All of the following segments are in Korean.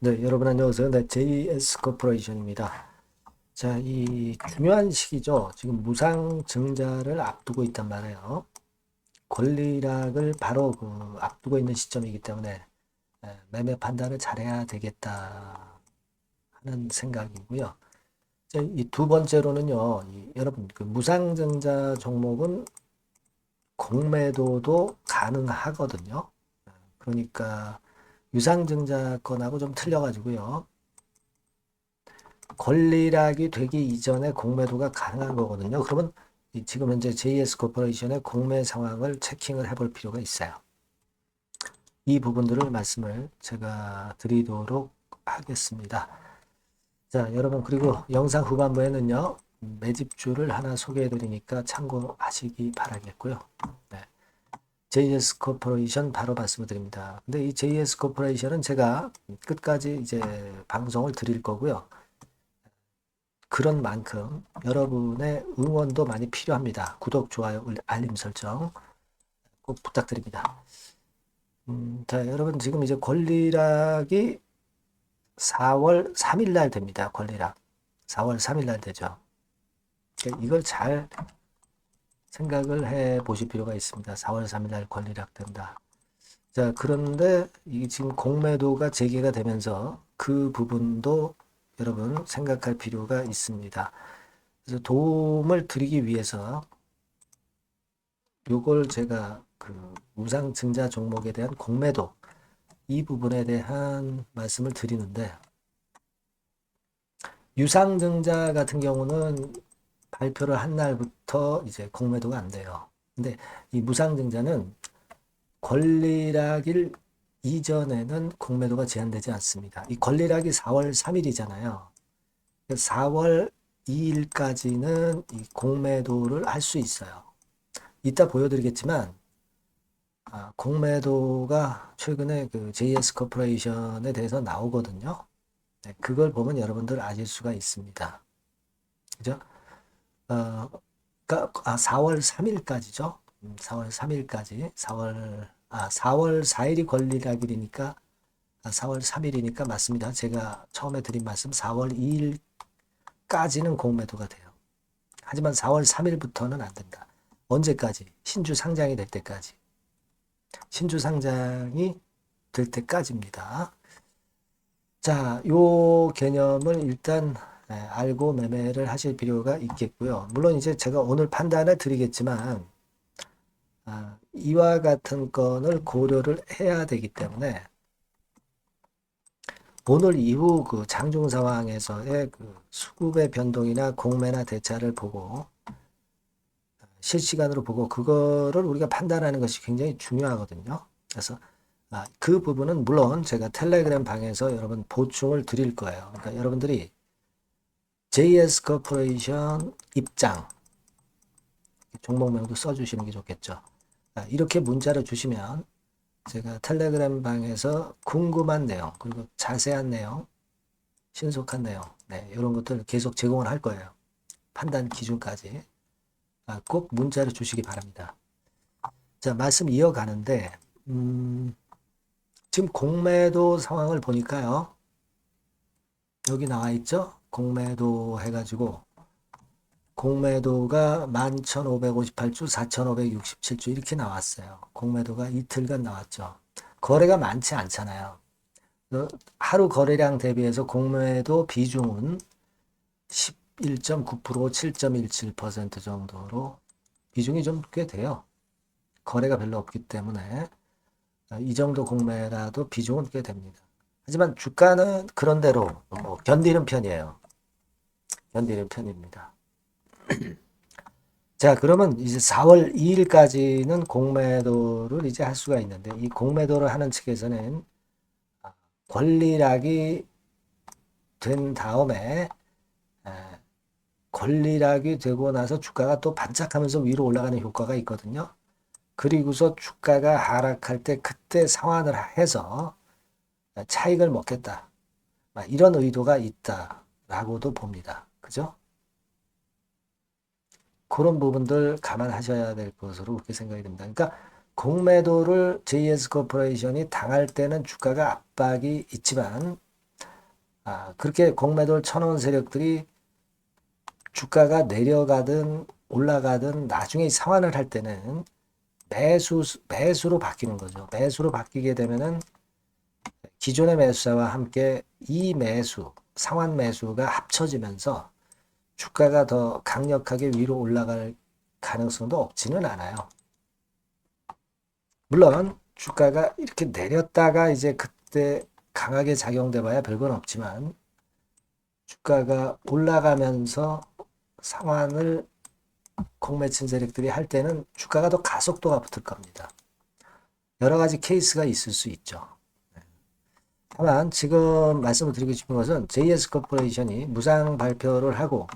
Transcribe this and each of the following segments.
네, 여러분 안녕하세요. 네, JS 코퍼레이션입니다. 자, 이 중요한 시기죠. 지금 무상증자를 앞두고 있단 말이에요. 권리락을 바로 앞두고 있는 시점이기 때문에 매매 판단을 잘해야 되겠다 하는 생각이고요. 이 두 번째로는요, 여러분 그 무상증자 종목은 공매도도 가능하거든요. 그러니까 유상증자 건하고 좀 틀려가지고요. 권리락이 되기 이전에 공매도가 가능한 거거든요. 그러면 지금 현재 JS 코퍼레이션의 공매 상황을 체킹을 해볼 필요가 있어요. 이 부분들을 말씀을 제가 드리도록 하겠습니다. 자, 여러분 그리고 영상 후반부에는요. 매집주를 하나 소개해 드리니까 참고하시기 바라겠고요. 네. JS 코퍼레이션 바로 말씀을 드립니다. 근데 이 JS 코퍼레이션은 제가 끝까지 이제 방송을 드릴 거고요. 그런 만큼 여러분의 응원도 많이 필요합니다. 구독, 좋아요, 알림 설정 꼭 부탁드립니다. 자, 여러분 지금 이제 권리락이 4월 3일 날 됩니다. 권리락. 4월 3일 날 되죠. 그러니까 이걸 잘 생각을 해 보실 필요가 있습니다. 4월 3일 날 권리락 된다. 자, 그런데 이 지금 공매도가 재개가 되면서 그 부분도 여러분 생각할 필요가 있습니다. 그래서 도움을 드리기 위해서 요걸 제가 그 무상증자 종목에 대한 공매도 이 부분에 대한 말씀을 드리는데 유상증자 같은 경우는 발표를 한 날부터 이제 공매도가 안 돼요. 근데 이 무상증자는 권리락일 이전에는 공매도가 제한되지 않습니다. 이 권리락이 4월 3일이잖아요. 4월 2일까지는 이 공매도를 할 수 있어요. 이따 보여드리겠지만 공매도가 최근에 그 JS 코퍼레이션에 대해서 나오거든요. 네, 그걸 보면 여러분들 아실 수가 있습니다. 그죠? 어, 4월 3일까지죠. 4월 3일까지. 4월 4일이 권리락일이니까 4월 3일이니까 맞습니다. 제가 처음에 드린 말씀 4월 2일까지는 공매도가 돼요. 하지만 4월 3일부터는 안 된다. 언제까지? 신주 상장이 될 때까지. 신주 상장이 될 때까지입니다. 자, 요 개념을 일단 알고 매매를 하실 필요가 있겠고요. 물론 이제 제가 오늘 판단을 드리겠지만 이와 같은 건을 고려를 해야 되기 때문에 오늘 이후 그 장중 상황에서의 그 수급의 변동이나 공매나 대차를 보고 실시간으로 보고 그거를 우리가 판단하는 것이 굉장히 중요하거든요. 그래서 그 부분은 물론 제가 텔레그램 방에서 여러분 보충을 드릴 거예요. 그러니까 여러분들이 JS 코퍼레이션 입장 종목명도 써주시는 게 좋겠죠. 이렇게 문자를 주시면 제가 텔레그램 방에서 궁금한 내용 그리고 자세한 내용 신속한 내용 이런 것들 계속 제공을 할 거예요. 판단 기준까지 꼭 문자를 주시기 바랍니다. 자, 말씀 이어가는데 지금 공매도 상황을 보니까요. 여기 나와 있죠? 공매도 해가지고 공매도가 11,558주, 4,567주 이렇게 나왔어요. 공매도가 이틀간 나왔죠. 거래가 많지 않잖아요. 하루 거래량 대비해서 공매도 비중은 11.9%, 7.17% 정도로 비중이 좀 꽤 돼요. 거래가 별로 없기 때문에 이 정도 공매라도 비중은 꽤 됩니다. 하지만 주가는 그런대로 견디는 편이에요. 견디는 편입니다. 자, 그러면 이제 4월 2일까지는 공매도를 이제 할 수가 있는데 이 공매도를 하는 측에서는 권리락이 된 다음에 권리락이 되고 나서 주가가 또 반짝하면서 위로 올라가는 효과가 있거든요. 그리고서 주가가 하락할 때 그때 상환을 해서 차익을 먹겠다. 이런 의도가 있다라고도 봅니다. 그죠? 그런 부분들 감안하셔야 될 것으로 그렇게 생각이 됩니다. 그러니까 공매도를 JS 코퍼레이션이 당할 때는 주가가 압박이 있지만 그렇게 공매도를 쳐놓은 세력들이 주가가 내려가든 올라가든 나중에 상환을 할 때는 매수로 바뀌는 거죠. 매수로 바뀌게 되면은 기존의 매수자와 함께 이 상환 매수가 합쳐지면서 주가가 더 강력하게 위로 올라갈 가능성도 없지는 않아요. 물론 주가가 이렇게 내렸다가 이제 그때 강하게 작용돼 봐야 별건 없지만 주가가 올라가면서 상환을 공매친 세력들이 할 때는 주가가 더 가속도가 붙을 겁니다. 여러 가지 케이스가 있을 수 있죠. 다만 지금 말씀을 드리고 싶은 것은 JS 코퍼레이션이 무상 발표를 하고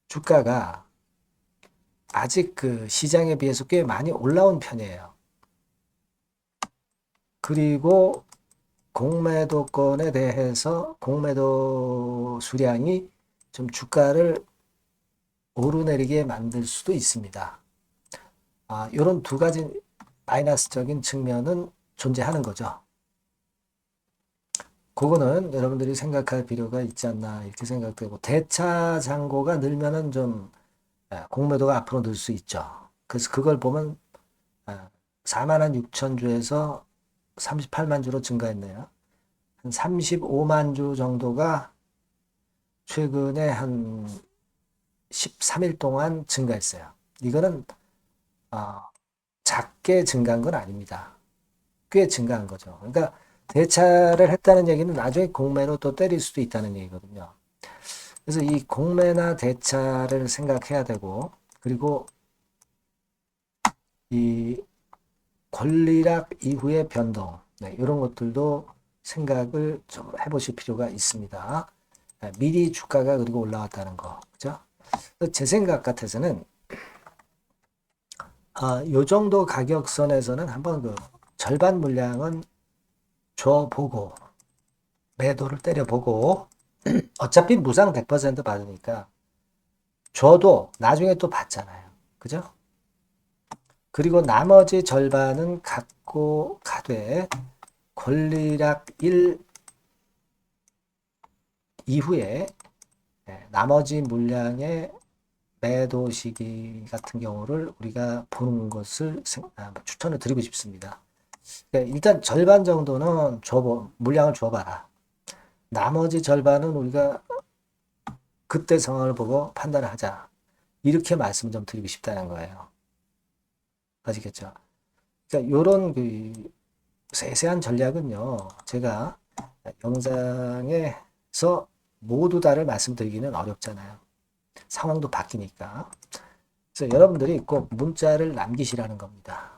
주가가 아직 그 시장에 비해서 꽤 많이 올라온 편이에요. 그리고 공매도권에 대해서 공매도 수량이 좀 주가를 오르내리게 만들 수도 있습니다. 이런 두 가지 마이너스적인 측면은 존재하는 거죠. 그거는 여러분들이 생각할 필요가 있지 않나 이렇게 생각되고, 대차 잔고가 늘면은 좀 공매도가 앞으로 늘 수 있죠. 그래서 그걸 보면 4만 6천 주에서 38만 주로 증가했네요. 한 35만 주 정도가 최근에 한 13일 동안 증가했어요. 이거는 작게 증가한 건 아닙니다. 꽤 증가한 거죠. 그러니까 대차를 했다는 얘기는 나중에 공매로 또 때릴 수도 있다는 얘기거든요. 그래서 이 공매나 대차를 생각해야 되고, 그리고 이 권리락 이후의 변동, 이런 것들도 생각을 좀 해보실 필요가 있습니다. 미리 주가가 그리고 올라왔다는 거, 그죠? 제 생각 같아서는 요 정도 가격선에서는 한번 그 절반 물량은 줘보고 매도를 때려보고 어차피 무상 100% 받으니까 줘도 나중에 또 받잖아요. 그죠? 그리고 나머지 절반은 갖고 가되 권리락 1 이후에 나머지 물량의 매도 시기 같은 경우를 우리가 보는 것을 추천을 드리고 싶습니다. 일단 절반 정도는 물량을 줘봐라. 나머지 절반은 우리가 그때 상황을 보고 판단을 하자. 이렇게 말씀을 좀 드리고 싶다는 거예요. 아시겠죠? 그러니까 이런 그 세세한 전략은요, 제가 영상에서 모두 다를 말씀드리기는 어렵잖아요. 상황도 바뀌니까. 그래서 여러분들이 꼭 문자를 남기시라는 겁니다.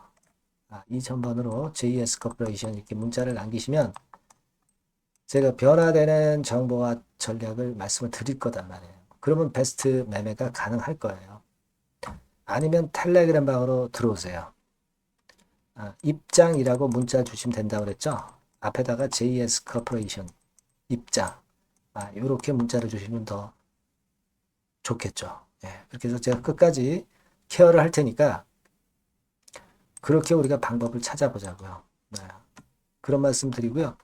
이 전번으로 JS 코퍼레이션 이렇게 문자를 남기시면 제가 변화되는 정보와 전략을 말씀을 드릴 거단 말이에요. 그러면 베스트 매매가 가능할 거예요. 아니면 텔레그램 방으로 들어오세요. 입장이라고 문자 주시면 된다고 그랬죠. 앞에다가 JS 코퍼레이션 입장, 이렇게 문자를 주시면 더 좋겠죠. 그렇게 해서 제가 끝까지 케어를 할 테니까 그렇게 우리가 방법을 찾아보자고요. 그런 말씀 드리고요.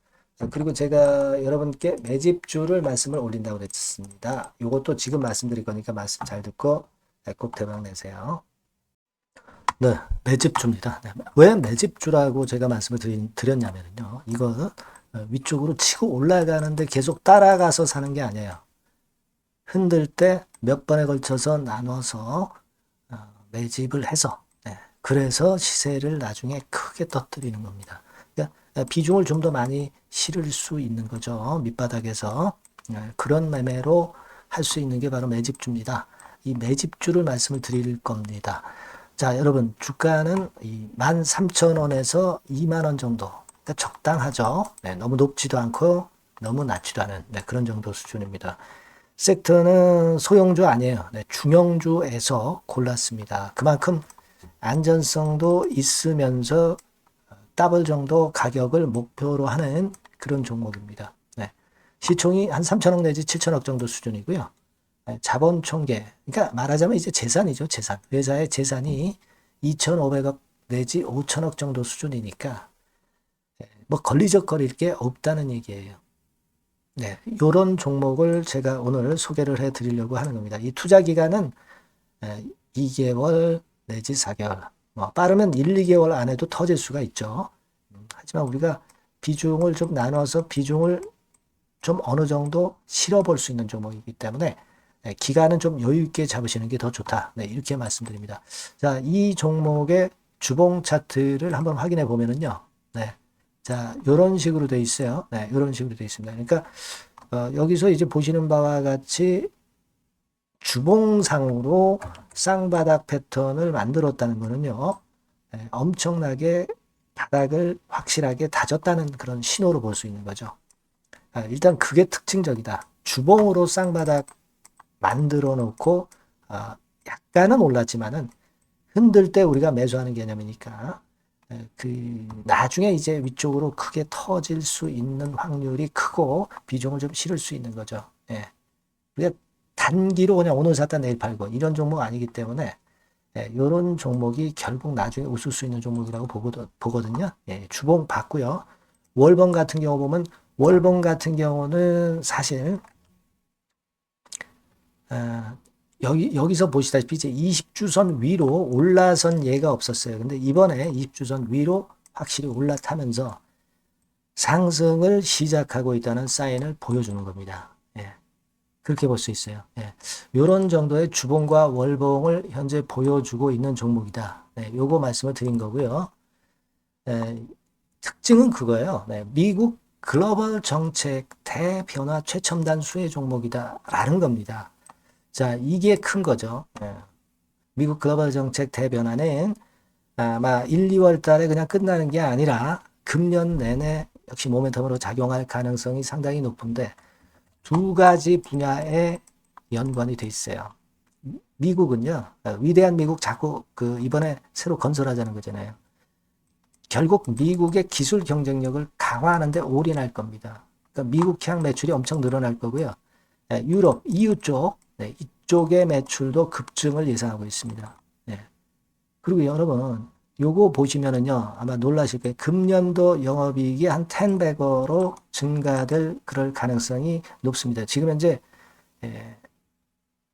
그리고 제가 여러분께 매집주를 말씀을 올린다고 그랬습니다. 이것도 지금 말씀드릴 거니까 말씀 잘 듣고 꼭 대박 내세요. 네, 매집주입니다. 왜 매집주라고 제가 말씀을 드렸냐면요. 이거 위쪽으로 치고 올라가는데 계속 따라가서 사는 게 아니에요. 흔들 때 몇 번에 걸쳐서 나눠서 매집을 해서, 그래서 시세를 나중에 크게 터뜨리는 겁니다. 그러니까 비중을 좀 더 많이 실을 수 있는 거죠. 밑바닥에서. 그런 매매로 할 수 있는 게 바로 매집주입니다. 이 매집주를 말씀을 드릴 겁니다. 자, 여러분, 주가는 13,000원에서 2만원 정도. 그러니까 적당하죠. 너무 높지도 않고 너무 낮지도 않은 그런 정도 수준입니다. 섹터는 소형주 아니에요. 중형주에서 골랐습니다. 그만큼 안전성도 있으면서 더블 정도 가격을 목표로 하는 그런 종목입니다. 시총이 한 3천억 내지 7천억 정도 수준이고요. 자본 총계, 그러니까 말하자면 이제 재산이죠. 재산. 회사의 재산이 2,500억 내지 5천억 정도 수준이니까 뭐 걸리적거릴 게 없다는 얘기예요. 네, 요런 종목을 제가 오늘 소개를 해 드리려고 하는 겁니다. 이 투자 기간은 2개월 내지 4개월, 뭐 빠르면 1, 2개월 안에도 터질 수가 있죠. 하지만 우리가 비중을 좀 나눠서 비중을 좀 어느 정도 실어 볼 수 있는 종목이기 때문에 기간은 좀 여유 있게 잡으시는 게 더 좋다. 네, 이렇게 말씀드립니다. 자, 이 종목의 주봉 차트를 한번 확인해 보면은요. 네. 자, 요런 식으로 돼 있어요. 네, 요런 식으로 돼 있습니다. 그러니까 여기서 이제 보시는 바와 같이 주봉상으로 쌍바닥 패턴을 만들었다는 거는요. 엄청나게 바닥을 확실하게 다졌다는 그런 신호로 볼 수 있는 거죠. 일단 그게 특징적이다. 주봉으로 쌍바닥 만들어 놓고 약간은 올랐지만은 흔들 때 우리가 매수하는 개념이니까 그 나중에 이제 위쪽으로 크게 터질 수 있는 확률이 크고 비중을 좀 실을 수 있는 거죠. 예. 우리가 단기로 그냥 오늘 샀다 내일 팔고 이런 종목 아니기 때문에 이런 종목이 결국 나중에 웃을 수 있는 종목이라고 보거든요. 예, 주봉 봤고요. 월봉 같은 경우 보면 월봉 같은 경우는 사실 여기서 보시다시피 이제 20주선 위로 올라선 예가 없었어요. 근데 이번에 20주선 위로 확실히 올라타면서 상승을 시작하고 있다는 사인을 보여주는 겁니다. 예, 그렇게 볼 수 있어요. 예, 이런 정도의 주봉과 월봉을 현재 보여주고 있는 종목이다. 네, 요거 말씀을 드린 거고요. 특징은 그거예요. 네, 미국 글로벌 정책 대변화 최첨단 수혜 종목이다라는 겁니다. 자, 이게 큰 거죠. 미국 글로벌 정책 대변화는 아마 1, 2월 달에 그냥 끝나는 게 아니라 금년 내내 역시 모멘텀으로 작용할 가능성이 상당히 높은데 두 가지 분야에 연관이 돼 있어요. 미국은요, 위대한 미국 자꾸 이번에 새로 건설하자는 거잖아요. 결국 미국의 기술 경쟁력을 강화하는 데 올인할 겁니다. 그러니까 미국향 매출이 엄청 늘어날 거고요. 유럽, EU 쪽, 이쪽의 매출도 급증을 예상하고 있습니다. 그리고 여러분, 요거 보시면은요, 아마 놀라실 거예요. 금년도 영업이익이 한 10배로 증가될 그럴 가능성이 높습니다. 지금 현재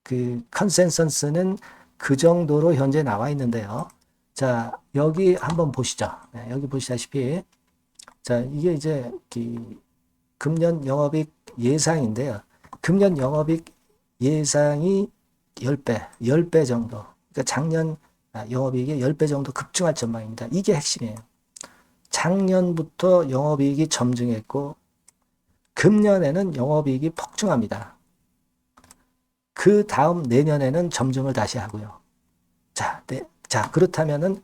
그 컨센서스는 그 정도로 현재 나와 있는데요. 자, 여기 한번 보시죠. 여기 보시다시피, 자, 이게 이제 금년 영업이익 예상인데요. 금년 영업이익 예상이 10배 정도. 그러니까 작년 영업이익이 10배 정도 급증할 전망입니다. 이게 핵심이에요. 작년부터 영업이익이 점증했고, 금년에는 영업이익이 폭증합니다. 그 다음 내년에는 점증을 다시 하고요. 자, 그렇다면은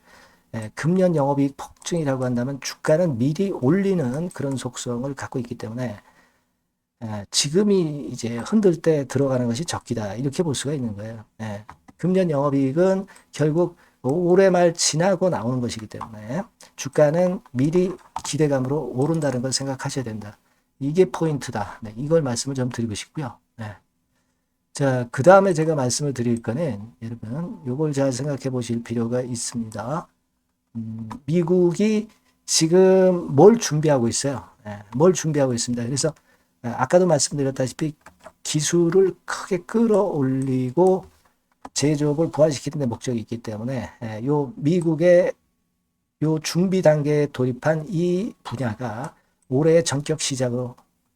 금년 영업이익 폭증이라고 한다면 주가는 미리 올리는 그런 속성을 갖고 있기 때문에 지금이 이제 흔들 때 들어가는 것이 적기다. 이렇게 볼 수가 있는 거예요. 금년 영업이익은 결국 올해 말 지나고 나오는 것이기 때문에 주가는 미리 기대감으로 오른다는 걸 생각하셔야 된다. 이게 포인트다. 이걸 말씀을 좀 드리고 싶고요. 자, 그 다음에 제가 말씀을 드릴 거는 여러분 요걸 잘 생각해 보실 필요가 있습니다. 미국이 지금 뭘 준비하고 있어요. 뭘 준비하고 있습니다. 그래서 아까도 말씀드렸다시피 기술을 크게 끌어올리고 제조업을 부활시키는 데 목적이 있기 때문에 요 미국의 요 준비 단계에 돌입한 이 분야가 올해의 전격 시작으로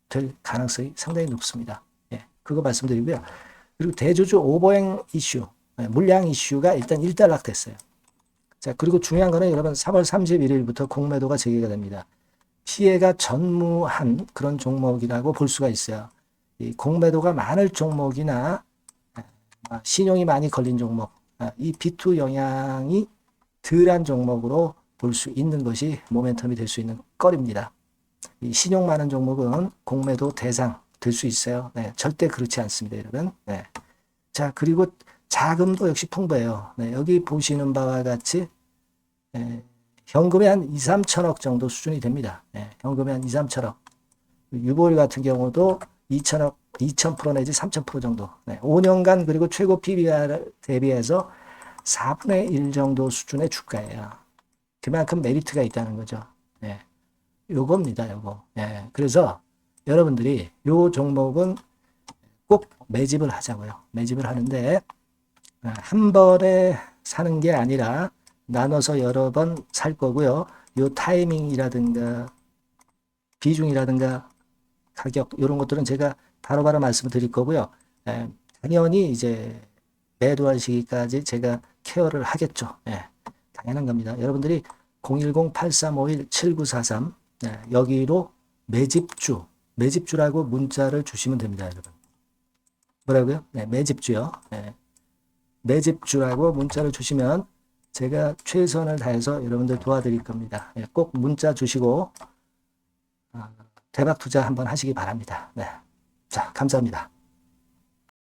될 가능성이 상당히 높습니다. 그거 말씀드리고요. 그리고 대주주 오버행 이슈, 물량 이슈가 일단 일단락됐어요. 자, 그리고 중요한 거는 여러분 3월 31일부터 공매도가 재개가 됩니다. 피해가 전무한 그런 종목이라고 볼 수가 있어요. 이 공매도가 많을 종목이나 신용이 많이 걸린 종목, 이 B2 영향이 덜한 종목으로 볼 수 있는 것이 모멘텀이 될 수 있는 거리입니다. 이 신용 많은 종목은 공매도 대상 될 수 있어요. 절대 그렇지 않습니다, 여러분. 자, 그리고 자금도 역시 풍부해요. 여기 보시는 바와 같이 현금이 한 2, 3천억 정도 수준이 됩니다. 현금이 한 2, 3천억. 유보율 같은 경우도 2천억, 2,000% 내지 3,000% 정도. 5년간 그리고 최고 PBR 대비해서 4분의 1 정도 수준의 주가예요. 그만큼 메리트가 있다는 거죠. 요겁니다, 요거. 그래서 여러분들이 요 종목은 꼭 매집을 하자고요. 매집을 하는데 한 번에 사는 게 아니라 나눠서 여러 번 살 거고요. 요 타이밍이라든가 비중이라든가 가격 이런 것들은 제가 바로바로 말씀을 드릴 거고요. 당연히 이제 매도할 시기까지 제가 케어를 하겠죠. 당연한 겁니다. 여러분들이 010-8351-7943 여기로 매집주라고 문자를 주시면 됩니다. 여러분. 뭐라고요? 매집주요. 매집주라고 문자를 주시면 제가 최선을 다해서 여러분들 도와드릴 겁니다. 꼭 문자 주시고 대박 투자 한번 하시기 바랍니다. 자, 감사합니다.